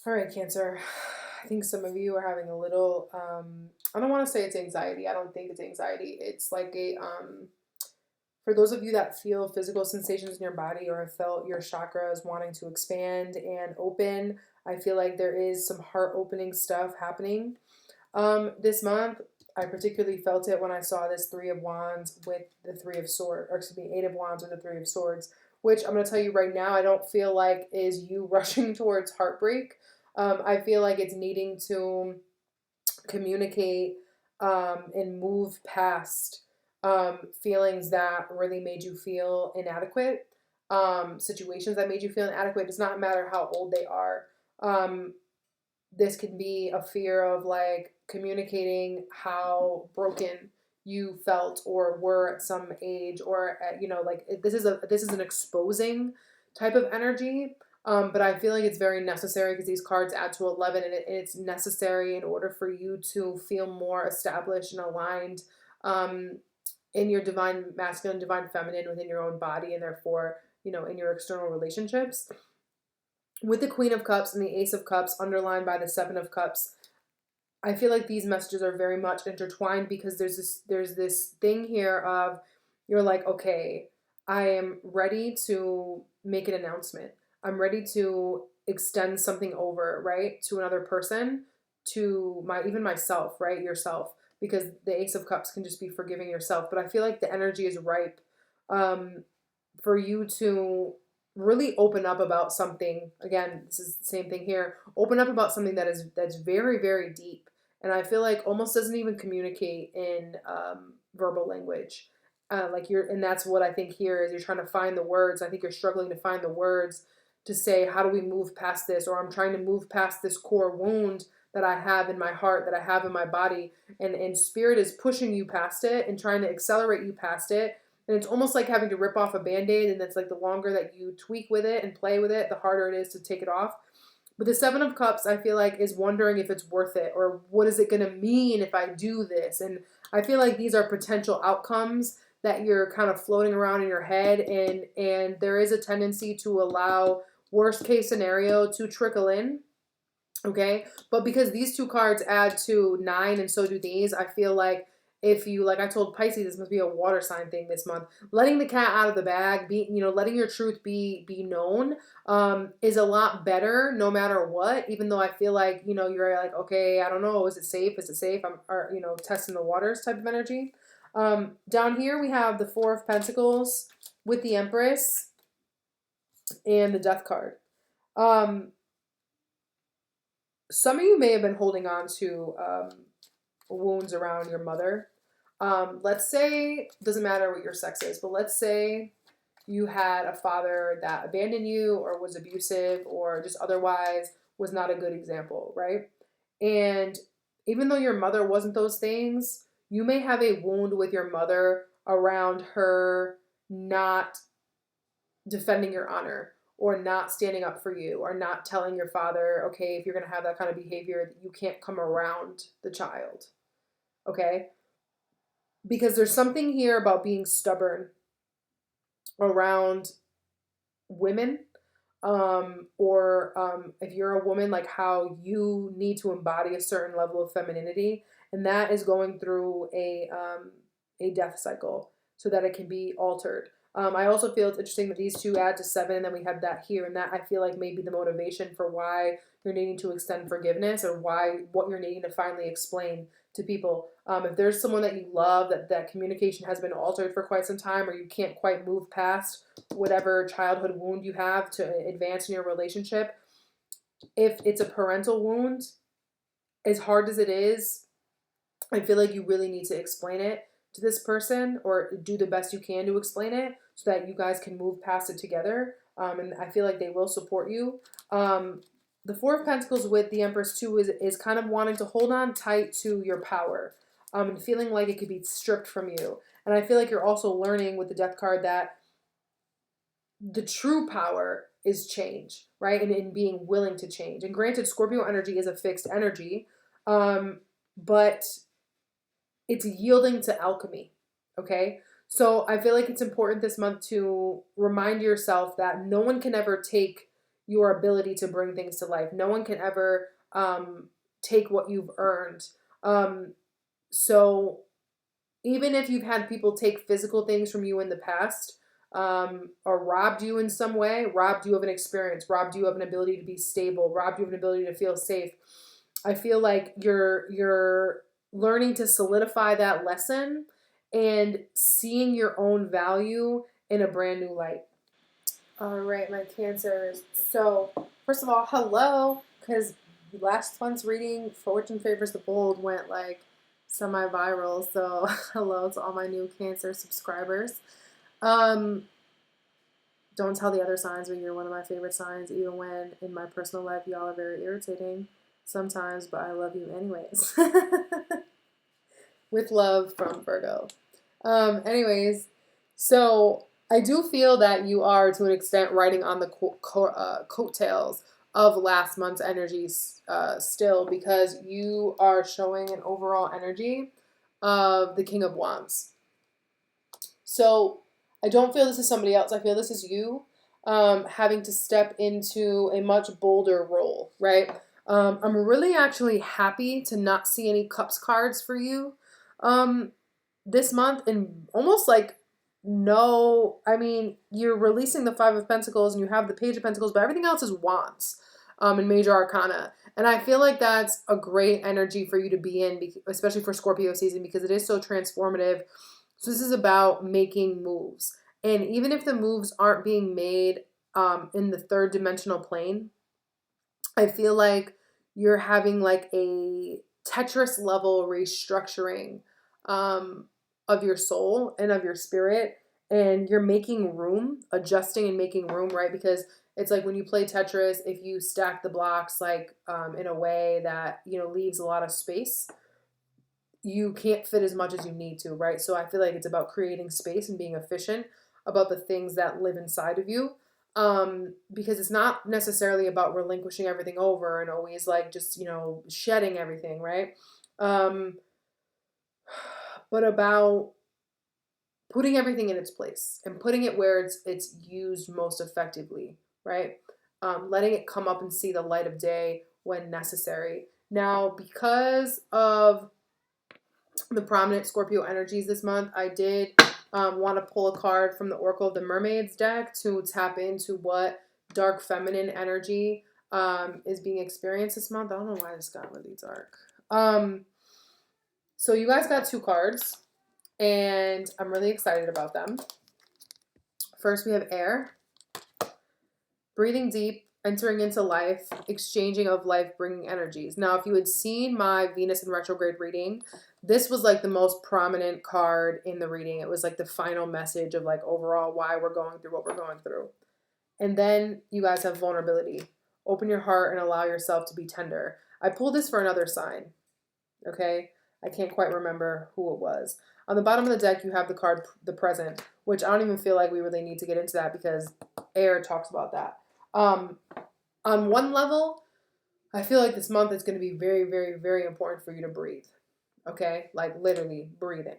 All right, Cancer. I think some of you are having a little, I don't want to say it's anxiety. I don't think it's anxiety. It's like for those of you that feel physical sensations in your body or have felt your chakras wanting to expand and open, I feel like there is some heart opening stuff happening. This month, I particularly felt it when I saw this Three of Wands with the Three of Swords, or excuse me, Eight of Wands with the Three of Swords, which I'm going to tell you right now, I don't feel like is you rushing towards heartbreak. I feel like it's needing to communicate and move past feelings that really made you feel inadequate, situations that made you feel inadequate. It does not matter how old they are. Um, this can be a fear of like communicating how broken you felt or were at some age, or at, like this is an exposing type of energy. But I feel like it's very necessary because these cards add to 11, and it's necessary in order for you to feel more established and aligned um, in your divine masculine, divine feminine within your own body, and therefore, in your external relationships. With the Queen of Cups and the Ace of Cups underlined by the Seven of Cups, I feel like these messages are very much intertwined because there's this thing here of you're like, okay, I am ready to make an announcement. I'm ready to extend something over, right, to another person, to my even myself, right, yourself, because the Ace of Cups can just be forgiving yourself. But I feel like the energy is ripe um, for you to really open up about something. Again, this is the same thing here. Open up about something that's very, very deep, and I feel like almost doesn't even communicate in verbal language. And that's what I think here is you're trying to find the words. I think you're struggling to find the words to say, how do we move past this? Or I'm trying to move past this core wound that I have in my heart, that I have in my body, and spirit is pushing you past it and trying to accelerate you past it. And it's almost like having to rip off a band-aid, and it's like the longer that you tweak with it and play with it, the harder it is to take it off. But the Seven of Cups, I feel like, is wondering if it's worth it, or what is it going to mean if I do this. And I feel like these are potential outcomes that you're kind of floating around in your head, and there is a tendency to allow worst case scenario to trickle in. Okay, but because these two cards add to 9 and so do these, I feel like if you, like I told Pisces, this must be a water sign thing this month. Letting the cat out of the bag, letting your truth be known, is a lot better no matter what. Even though I feel like you're like, okay, I don't know, is it safe? Is it safe? I'm or testing the waters type of energy. Down here we have the Four of Pentacles with the Empress and the Death card. Some of you may have been holding on to wounds around your mother. Let's say, doesn't matter what your sex is, but let's say you had a father that abandoned you or was abusive or just otherwise was not a good example, right? And even though your mother wasn't those things, you may have a wound with your mother around her not defending your honor, or not standing up for you, or not telling your father, okay, if you're going to have that kind of behavior, you can't come around the child. Okay? Because there's something here about being stubborn around women, or if you're a woman, like how you need to embody a certain level of femininity, and that is going through a death cycle so that it can be altered. I also feel it's interesting that these two add to 7, and then we have that here, and that I feel like may be the motivation for why you're needing to extend forgiveness, or what you're needing to finally explain to people. If there's someone that you love, that communication has been altered for quite some time, or you can't quite move past whatever childhood wound you have to advance in your relationship, if it's a parental wound, as hard as it is, I feel like you really need to explain it to this person, or do the best you can to explain it so that you guys can move past it together. And I feel like they will support you. The Four of Pentacles with the Empress too is kind of wanting to hold on tight to your power, and feeling like it could be stripped from you. And I feel like you're also learning with the Death card that the true power is change, right? And in being willing to change. And granted, Scorpio energy is a fixed energy, but it's yielding to alchemy, okay? So I feel like it's important this month to remind yourself that no one can ever take your ability to bring things to life. No one can ever take what you've earned. So even if you've had people take physical things from you in the past, or robbed you in some way, robbed you of an experience, robbed you of an ability to be stable, robbed you of an ability to feel safe, I feel like you're learning to solidify that lesson and seeing your own value in a brand new light. All right, my Cancers. So, first of all, hello, because last month's reading, Fortune Favors the Bold, went like semi-viral. So, hello to all my new Cancer subscribers. Don't tell the other signs, but you're one of my favorite signs, even when in my personal life y'all are very irritating sometimes, but I love you anyways. With love from Virgo. Anyways, so I do feel that you are, to an extent, riding on the coattails of last month's energies still, because you are showing an overall energy of the King of Wands. So I don't feel this is somebody else. I feel this is you having to step into a much bolder role, right? I'm really actually happy to not see any Cups cards for you this month, and almost like no, I mean, you're releasing the Five of Pentacles and you have the Page of Pentacles, but everything else is Wands in Major Arcana. And I feel like that's a great energy for you to be in, especially for Scorpio season, because it is so transformative. So this is about making moves. And even if the moves aren't being made in the third dimensional plane, I feel like you're having like a Tetris level restructuring of your soul and of your spirit, and you're making room, adjusting and making room, right? Because it's like when you play Tetris, if you stack the blocks like in a way that, you know, leaves a lot of space, you can't fit as much as you need to, right? So I feel like it's about creating space and being efficient about the things that live inside of you. Because it's not necessarily about relinquishing everything over and always like just, you know, shedding everything, right? But about putting everything in its place and putting it where it's used most effectively, right? Letting it come up and see the light of day when necessary. Now, because of the prominent Scorpio energies this month, I did want to pull a card from the Oracle of the Mermaids deck to tap into what dark feminine energy is being experienced this month. I don't know why this got really dark. So you guys got 2 cards, and I'm really excited about them. First, we have air. Breathing deep, entering into life, exchanging of life-bringing energies. Now, if you had seen my Venus in retrograde reading, this was like the most prominent card in the reading. It was like the final message of like overall why we're going through what we're going through. And then you guys have vulnerability. Open your heart and allow yourself to be tender. I pulled this for another sign, okay? I can't quite remember who it was. On the bottom of the deck, you have the card, the present, which I don't even feel like we really need to get into that because air talks about that. On one level, I feel like this month is going to be very, very, very important for you to breathe. Okay? Like literally breathing.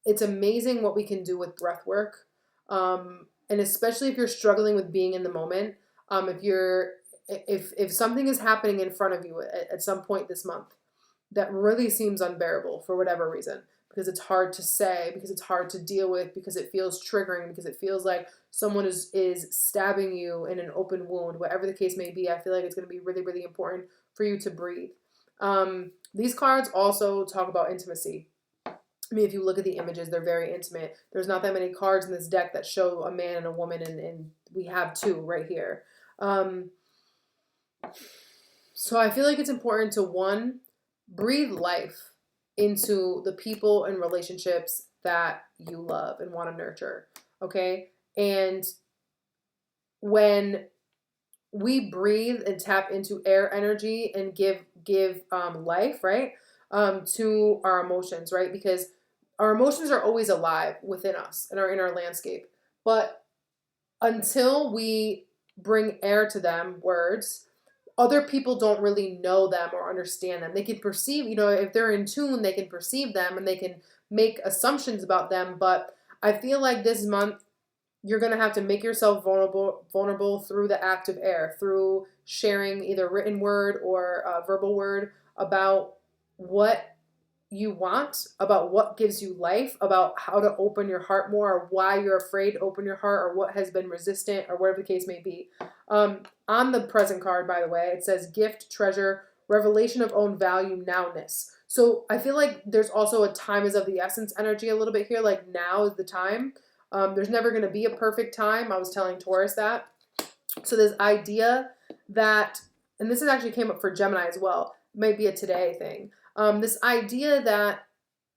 It's amazing what we can do with breath work. And especially if you're struggling with being in the moment, if something is happening in front of you at some point this month that really seems unbearable for whatever reason, because it's hard to say, because it's hard to deal with, because it feels triggering, because it feels like someone is stabbing you in an open wound, whatever the case may be, I feel like it's going to be really, really important for you to breathe. These cards also talk about intimacy. I mean, if you look at the images, they're very intimate. There's not that many cards in this deck that show a man and a woman, and we have 2 right here. So I feel like it's important to, 1, breathe life into the people and relationships that you love and want to nurture, okay? And when we breathe and tap into air energy and give life, right, to our emotions, right? Because our emotions are always alive within us and are in our landscape. But until we bring air to them, words, other people don't really know them or understand them. They can perceive, you know, if they're in tune, they can perceive them and they can make assumptions about them. But I feel like this month you're going to have to make yourself vulnerable through the act of air, through sharing either written word or verbal word about what you want, about what gives you life, about how to open your heart more, or why you're afraid to open your heart, or what has been resistant, or whatever the case may be. On the present card, by the way, it says gift, treasure, revelation of own value, nowness. So I feel like there's also a time is of the essence energy a little bit here, like now is the time. There's never going to be a perfect time. I was telling Taurus that. So this idea that, and this is actually came up for Gemini as well, it might be a today thing. This idea that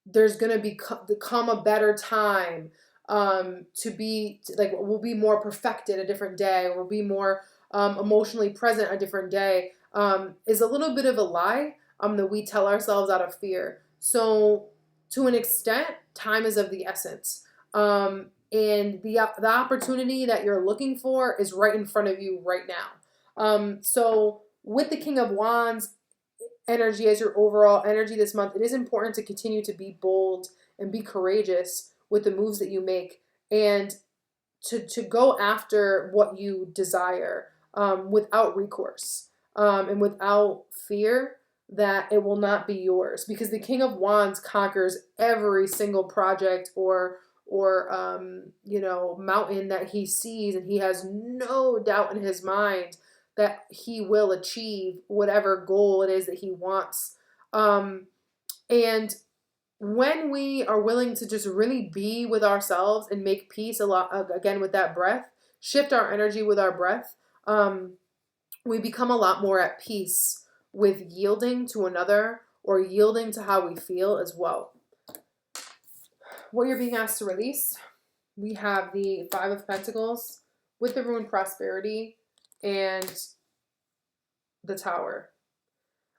there's going to become a better time, to be like, we'll be more perfected a different day, or we'll be more emotionally present a different day, is a little bit of a lie that we tell ourselves out of fear. So to an extent, time is of the essence. And the opportunity that you're looking for is right in front of you right now. So with the King of Wands energy as your overall energy this month, it is important to continue to be bold and be courageous with the moves that you make, and to go after what you desire, without recourse, and without fear that it will not be yours, because the King of Wands conquers every single project or mountain that he sees, and he has no doubt in his mind that he will achieve whatever goal it is that he wants. And when we are willing to just really be with ourselves and make peace a lot, again, with that breath, shift our energy with our breath, we become a lot more at peace with yielding to another, or yielding to how we feel as well. What you're being asked to release, we have the Five of Pentacles with the Ruined Prosperity and the Tower.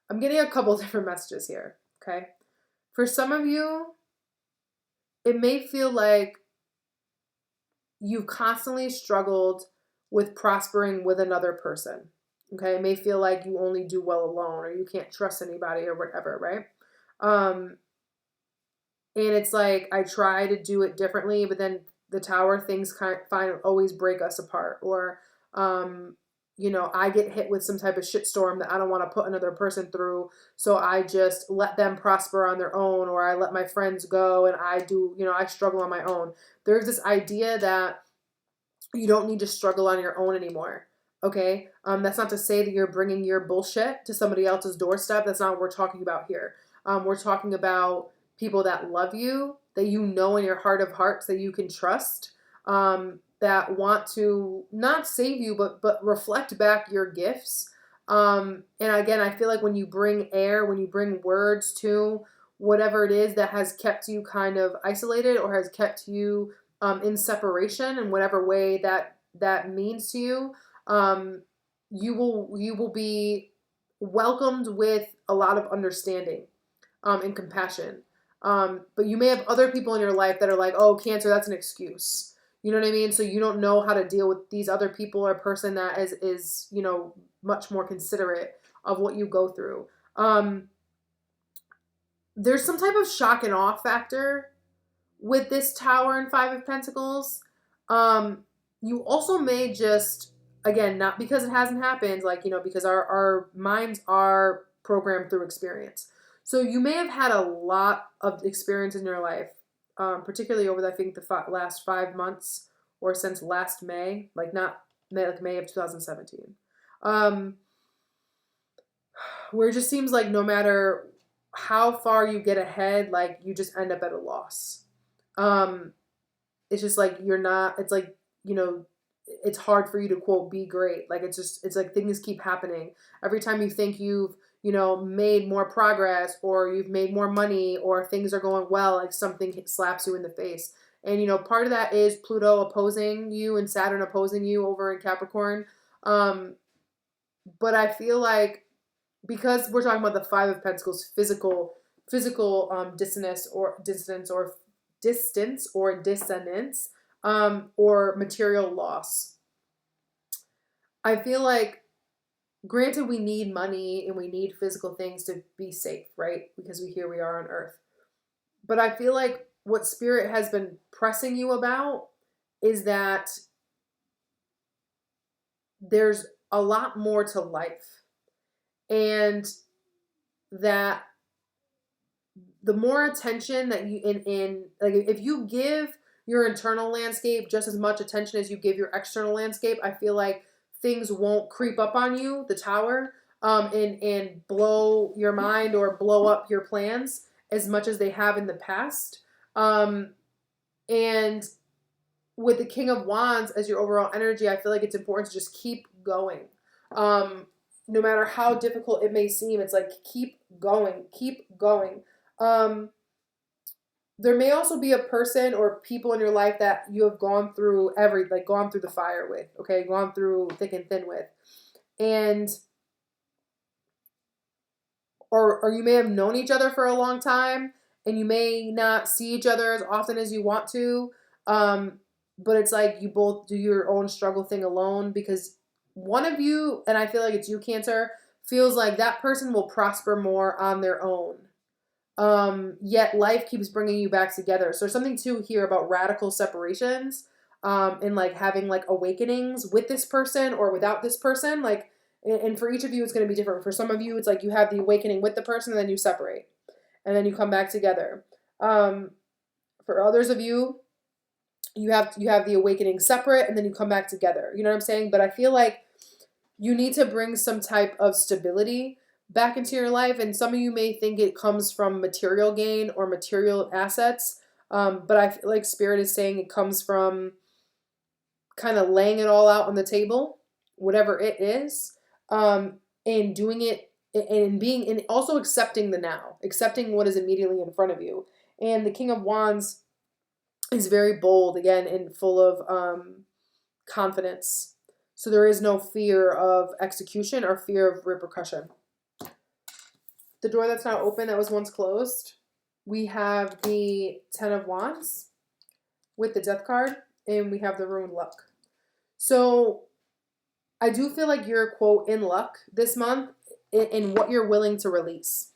I'm getting a couple different messages here, okay? For some of you, it may feel like you've constantly struggled with prospering with another person, okay? It may feel like you only do well alone, or you can't trust anybody, or whatever, right? And it's like, I try to do it differently, but then the Tower, things always break us apart. Or, I get hit with some type of shitstorm that I don't want to put another person through. So I just let them prosper on their own, or I let my friends go and I struggle on my own. There's this idea that you don't need to struggle on your own anymore. Okay. That's not to say that you're bringing your bullshit to somebody else's doorstep. That's not what we're talking about here. We're talking about people that love you, that you know in your heart of hearts that you can trust, that want to not save you, but reflect back your gifts. And again, I feel like when you bring air, when you bring words to whatever it is that has kept you kind of isolated, or has kept you in separation in whatever way that means to you, you will be welcomed with a lot of understanding, and compassion. But you may have other people in your life that are like, oh, Cancer, that's an excuse. You know what I mean? So you don't know how to deal with these other people, or a person that is much more considerate of what you go through. There's some type of shock and awe factor with this Tower and Five of Pentacles. You also may just, again, not because it hasn't happened, because our minds are programmed through experience. So you may have had a lot of experience in your life, particularly over, I think, the last 5 months, or since last May, not May, May of 2017, where it just seems like no matter how far you get ahead, you just end up at a loss. It's just like it's hard for you to, quote, be great. It's like things keep happening. Every time you think you've, made more progress, or you've made more money, or things are going well, something slaps you in the face. And, part of that is Pluto opposing you and Saturn opposing you over in Capricorn. But I feel like, because we're talking about the Five of Pentacles, physical dissonance or distance or dissonance, or material loss. I feel like, granted, we need money and we need physical things to be safe, right? Because here we are on Earth. But I feel like what Spirit has been pressing you about is that there's a lot more to life, and that the more attention that you in like, if you give your internal landscape just as much attention as you give your external landscape, I feel like things won't creep up on you, the tower, and blow your mind or blow up your plans as much as they have in the past. And with the King of Wands as your overall energy, I feel like it's important to just keep going. No matter how difficult it may seem, it's like keep going, keep going. There may also be a person or people in your life that you have gone through gone through the fire with, okay, gone through thick and thin with, and or you may have known each other for a long time, and you may not see each other as often as you want to, but it's like you both do your own struggle thing alone, because one of you, and I feel like it's you, Cancer, feels like that person will prosper more on their own. Yet life keeps bringing you back together. So there's something too here about radical separations, and like having like awakenings with this person or without this person. Like, and for each of you, it's going to be different. For some of you, it's like you have the awakening with the person and then you separate and then you come back together. For others of you, you have the awakening separate and then you come back together. You know what I'm saying? But I feel like you need to bring some type of stability back into your life. And some of you may think it comes from material gain or material assets. But I feel like Spirit is saying it comes from kind of laying it all out on the table, whatever it is, and doing it and being, and also accepting the now, accepting what is immediately in front of you. And the King of Wands is very bold again and full of confidence. So there is no fear of execution or fear of repercussion. The door that's now open that was once closed, we have the Ten of Wands with the Death card, and we have the Ruined Luck. So I do feel like you're, quote, in luck this month in what you're willing to release.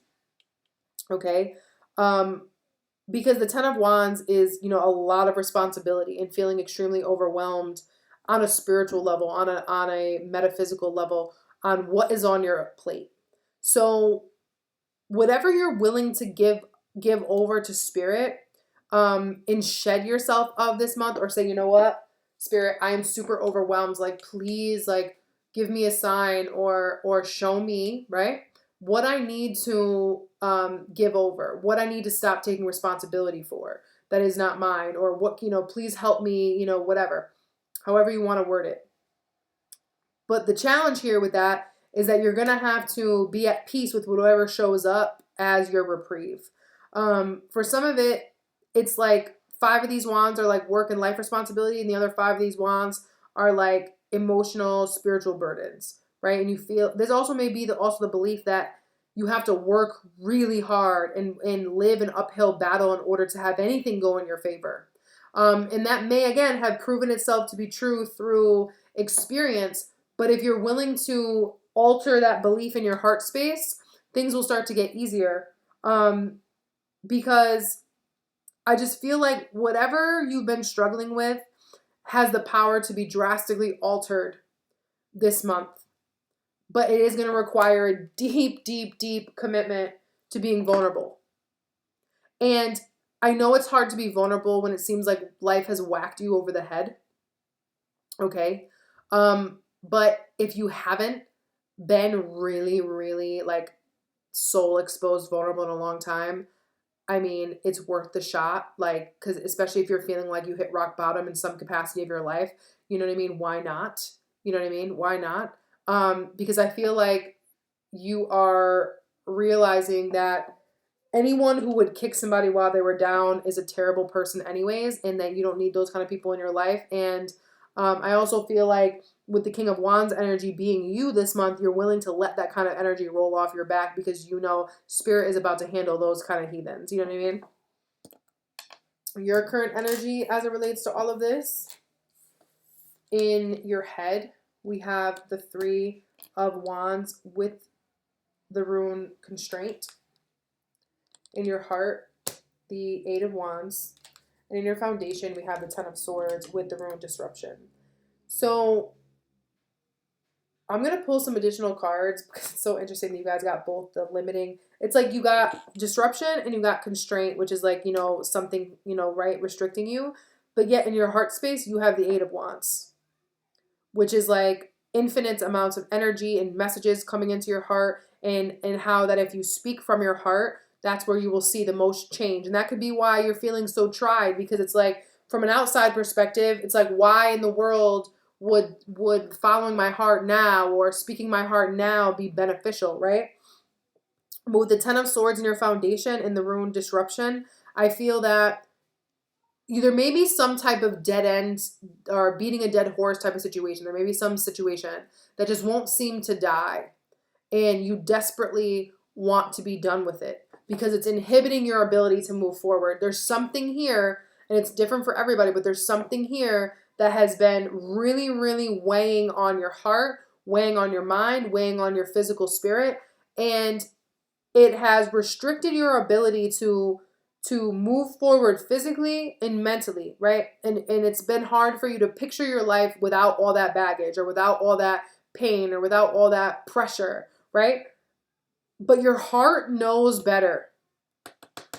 Okay? Because the Ten of Wands is, you know, a lot of responsibility and feeling extremely overwhelmed on a spiritual level, on a metaphysical level, on what is on your plate. So whatever you're willing to give over to Spirit, and shed yourself of this month, or say, you know what, Spirit, I am super overwhelmed. Like, please, like, give me a sign or show me, right, what I need to give over, what I need to stop taking responsibility for that is not mine, or what, you know, please help me, you know, whatever, however you want to word it. But the challenge here with that is that you're going to have to be at peace with whatever shows up as your reprieve. For some of it, it's like 5 of these wands are like work and life responsibility, and the other 5 of these wands are like emotional, spiritual burdens, right? And you feel, there's also maybe also the belief that you have to work really hard and live an uphill battle in order to have anything go in your favor. And that may, again, have proven itself to be true through experience. But if you're willing to alter that belief in your heart space, things will start to get easier. Because I just feel like whatever you've been struggling with has the power to be drastically altered this month. But it is going to require a deep, deep, deep commitment to being vulnerable. And I know it's hard to be vulnerable when it seems like life has whacked you over the head. Okay? But if you haven't been really, really like soul exposed, vulnerable in a long time, I mean, it's worth the shot. Like, because especially if you're feeling like you hit rock bottom in some capacity of your life, you know what I mean? Why not? You know what I mean? Why not? Because I feel like you are realizing that anyone who would kick somebody while they were down is a terrible person anyways, and that you don't need those kind of people in your life. And I also feel like with the King of Wands energy being you this month, you're willing to let that kind of energy roll off your back because you know Spirit is about to handle those kind of heathens. You know what I mean? Your current energy as it relates to all of this. In your head, we have the 3 of Wands with the rune Constraint. In your heart, the 8 of Wands And in your foundation, we have the Ten of Swords with the rune Disruption. So I'm going to pull some additional cards because it's so interesting that you guys got both the limiting. It's like you got disruption and you got constraint, which is like, you know, something, you know, right, restricting you. But yet in your heart space, you have the Eight of Wands, which is like infinite amounts of energy and messages coming into your heart, and how that if you speak from your heart, that's where you will see the most change. And that could be why you're feeling so tried, because it's like from an outside perspective, it's like, why in the world would following my heart now or speaking my heart now be beneficial, right? But with the Ten of Swords in your foundation and the rune Disruption, I feel that there may be some type of dead end or beating a dead horse type of situation. There may be some situation that just won't seem to die, and you desperately want to be done with it because it's inhibiting your ability to move forward. There's something here, and it's different for everybody, but there's something here that has been really, really weighing on your heart, weighing on your mind, weighing on your physical spirit, and it has restricted your ability to move forward physically and mentally, right? And it's been hard for you to picture your life without all that baggage or without all that pain or without all that pressure, right? But your heart knows better.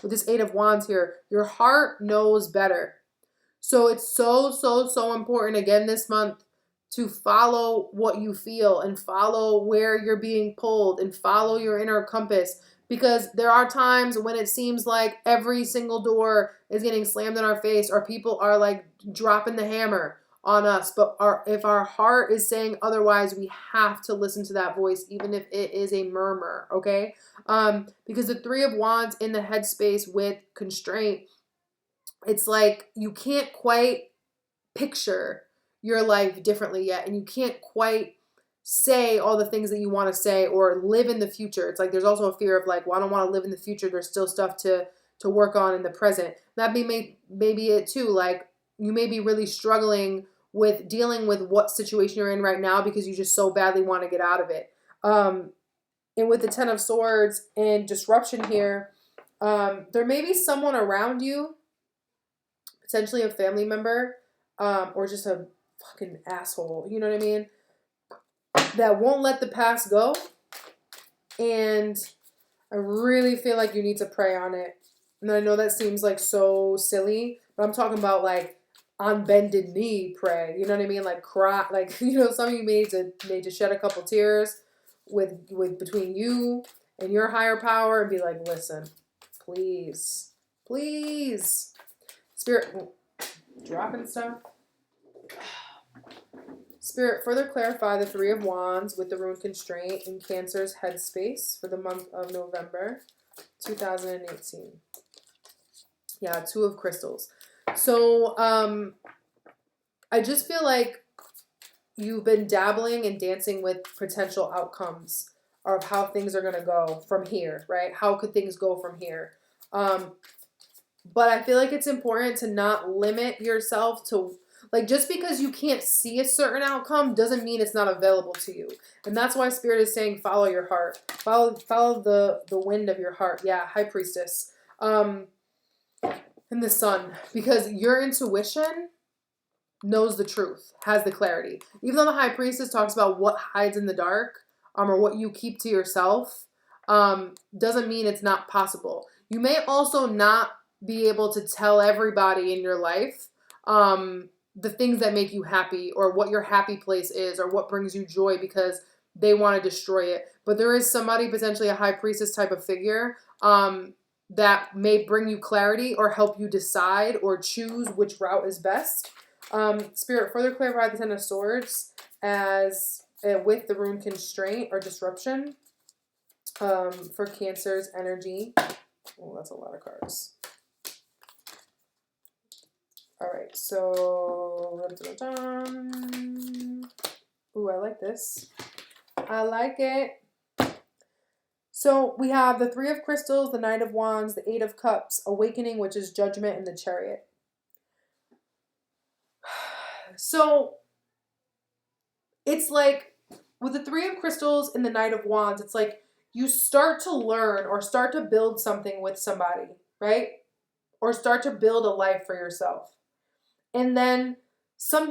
With this Eight of Wands here, your heart knows better. So it's so, so, so important again this month to follow what you feel and follow where you're being pulled and follow your inner compass, because there are times when it seems like every single door is getting slammed in our face or people are like dropping the hammer on us. But if our heart is saying otherwise, we have to listen to that voice, even if it is a murmur, okay? Because the Three of Wands in the headspace with constraint, it's like you can't quite picture your life differently yet, and you can't quite say all the things that you want to say or live in the future. It's like there's also a fear of like, well, I don't want to live in the future. There's still stuff to work on in the present. That maybe it too. Like you may be really struggling with dealing with what situation you're in right now because you just so badly want to get out of it. And with the Ten of Swords and Disruption here, there may be someone around you, potentially a family member, or just a fucking asshole, you know what I mean, that won't let the past go. And I really feel like you need to pray on it. And I know that seems like so silly, but I'm talking about like on bended knee pray, you know what I mean, like cry, like, you know, some of you may need to shed a couple tears with between you and your higher power and be like, listen, please, please, Spirit, dropping stuff. Spirit, further clarify the Three of Wands with the rune Constraint in Cancer's headspace for the month of November 2018. Yeah, Two of Crystals. So, I just feel like you've been dabbling and dancing with potential outcomes of how things are going to go from here, right? How could things go from here? But I feel like it's important to not limit yourself to, like, just because you can't see a certain outcome doesn't mean it's not available to you. And that's why Spirit is saying follow your heart. Follow the wind of your heart. Yeah, High Priestess. And the Sun. Because your intuition knows the truth, has the clarity. Even though the High Priestess talks about what hides in the dark, or what you keep to yourself, doesn't mean it's not possible. You may also not be able to tell everybody in your life the things that make you happy or what your happy place is or what brings you joy because they want to destroy it. But there is somebody, potentially a High Priestess type of figure, that may bring you clarity or help you decide or choose which route is best. Spirit, further clarify the Ten of Swords as with the rune Constraint or Disruption for Cancer's energy. Oh, that's a lot of cards. All right, so ooh, I like this. I like it. So we have the Three of Crystals, the Knight of Wands, the Eight of Cups, Awakening, which is Judgment, and the Chariot. So it's like with the Three of Crystals and the Knight of Wands, it's like you start to learn or start to build something with somebody, right? or start to build a life for yourself. And then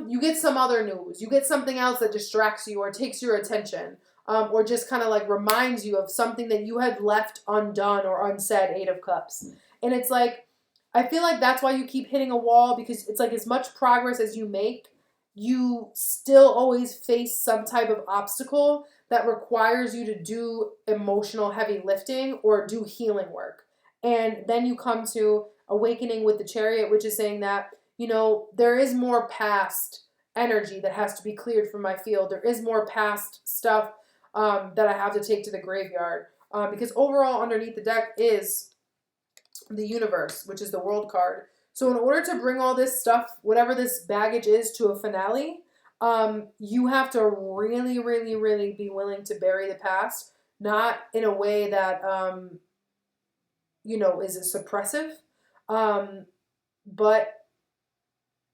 you get some other news. You get something else that distracts you or takes your attention, or just kind of like reminds you of something that you had left undone or unsaid, Eight of Cups. And it's like, I feel like that's why you keep hitting a wall, because it's like as much progress as you make, you still always face some type of obstacle that requires you to do emotional heavy lifting or do healing work. And then you come to awakening with the Chariot, which is saying that, you know, there is more past energy that has to be cleared from my field. There is more past stuff that I have to take to the graveyard. Because overall, underneath the deck is the universe, which is the World card. So in order to bring all this stuff, whatever this baggage is, to a finale, you have to really, really, really be willing to bury the past, not in a way that, you know, is suppressive, but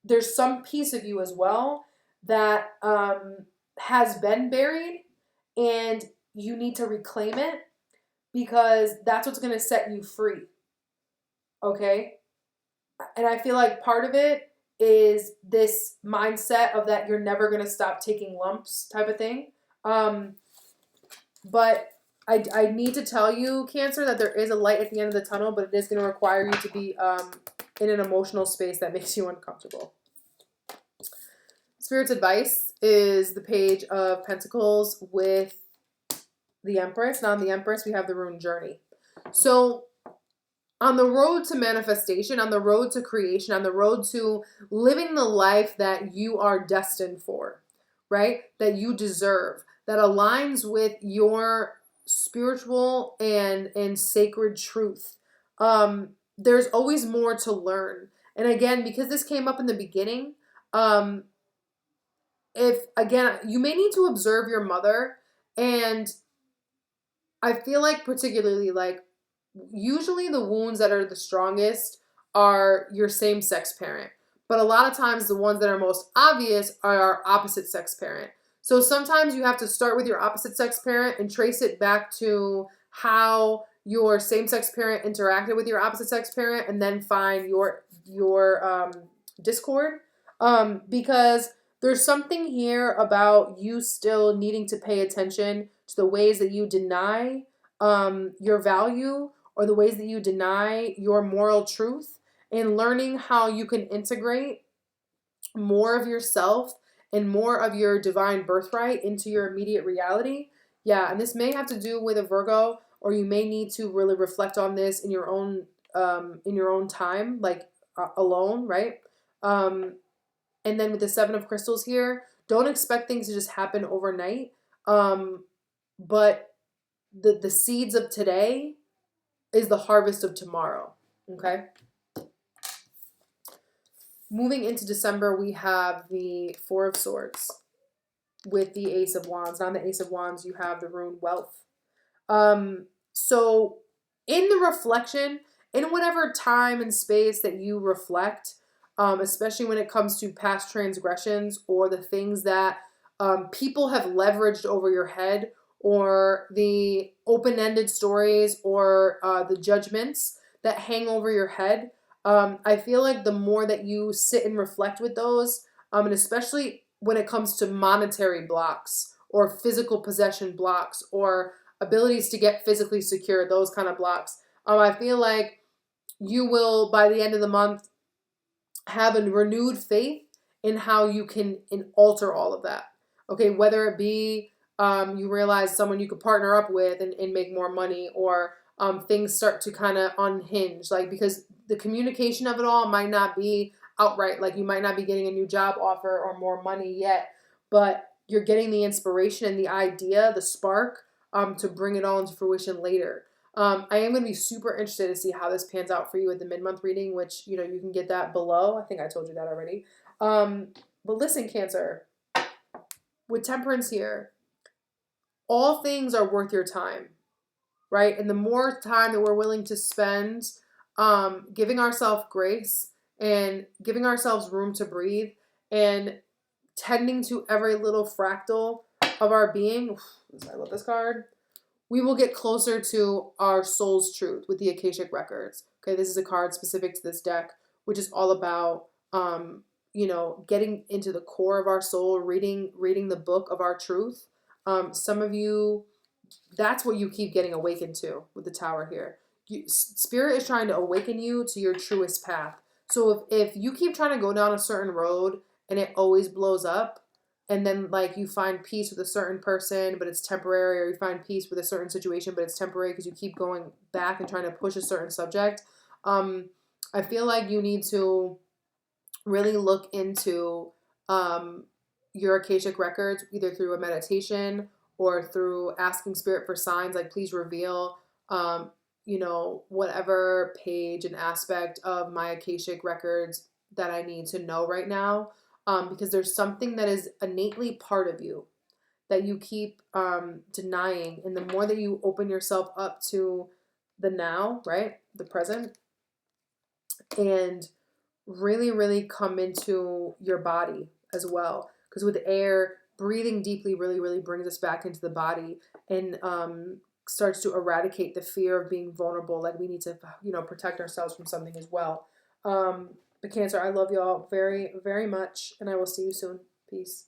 there's some piece of you as well that has been buried, and you need to reclaim it, because that's what's going to set you free. Okay? And I feel like part of it is this mindset of that you're never going to stop taking lumps type of thing. But I need to tell you, Cancer, that there is a light at the end of the tunnel, but it is going to require you to be in an emotional space that makes you uncomfortable. Spirit's advice is the Page of Pentacles with the Empress. Now on the Empress, we have the rune Journey. So on the road to manifestation, on the road to creation, on the road to living the life that you are destined for, right? That you deserve, that aligns with your spiritual and sacred truth. There's always more to learn. And again, because this came up in the beginning, you may need to observe your mother, and I feel like particularly like usually the wounds that are the strongest are your same-sex parent. But a lot of times the ones that are most obvious are our opposite-sex parent. So sometimes you have to start with your opposite-sex parent and trace it back to how your same-sex parent interacted with your opposite-sex parent, and then find your discord. Because there's something here about you still needing to pay attention to the ways that you deny your value, or the ways that you deny your moral truth, and learning how you can integrate more of yourself and more of your divine birthright into your immediate reality. Yeah, and this may have to do with a Virgo, or you may need to really reflect on this in your own time, like alone, right? And then with the Seven of Crystals here, don't expect things to just happen overnight. But the seeds of today is the harvest of tomorrow. Okay? Moving into December, we have the Four of Swords with the Ace of Wands. And on the Ace of Wands, you have the rune Wealth. So in the reflection, in whatever time and space that you reflect, especially when it comes to past transgressions or the things that people have leveraged over your head, or the open-ended stories, or the judgments that hang over your head, I feel like the more that you sit and reflect with those, and especially when it comes to monetary blocks or physical possession blocks or abilities to get physically secure, those kind of blocks, I feel like you will, by the end of the month, have a renewed faith in how you can alter all of that. Okay, whether it be you realize someone you could partner up with and make more money, or things start to kind of unhinge, like, because the communication of it all might not be outright, like you might not be getting a new job offer or more money yet, but you're getting the inspiration and the idea, the spark, to bring it all into fruition later. I am going to be super interested to see how this pans out for you at the mid-month reading, which, you know, you can get that below. I think I told you that already. But listen, Cancer, with Temperance here, all things are worth your time, right? And the more time that we're willing to spend giving ourselves grace and giving ourselves room to breathe and tending to every little fractal of our being. I love this card. we will get closer to our soul's truth with the Akashic records. Okay, this is a card specific to this deck, which is all about getting into the core of our soul, reading the book of our truth. Some of you, that's what you keep getting awakened to with the Tower here. Spirit is trying to awaken you to your truest path. So if you keep trying to go down a certain road and it always blows up, and then like you find peace with a certain person but it's temporary, or you find peace with a certain situation but it's temporary because you keep going back and trying to push a certain subject, I feel like you need to really look into your Akashic records, either through a meditation or through asking spirit for signs, like please reveal whatever page and aspect of my Akashic records that I need to know right now, because there's something that is innately part of you that you keep denying. And the more that you open yourself up to the now, right, the present, and really, really come into your body as well. Because with air, breathing deeply really, really brings us back into the body and starts to eradicate the fear of being vulnerable. Like we need to, protect ourselves from something as well. But Cancer, I love y'all very, very much, and I will see you soon. Peace.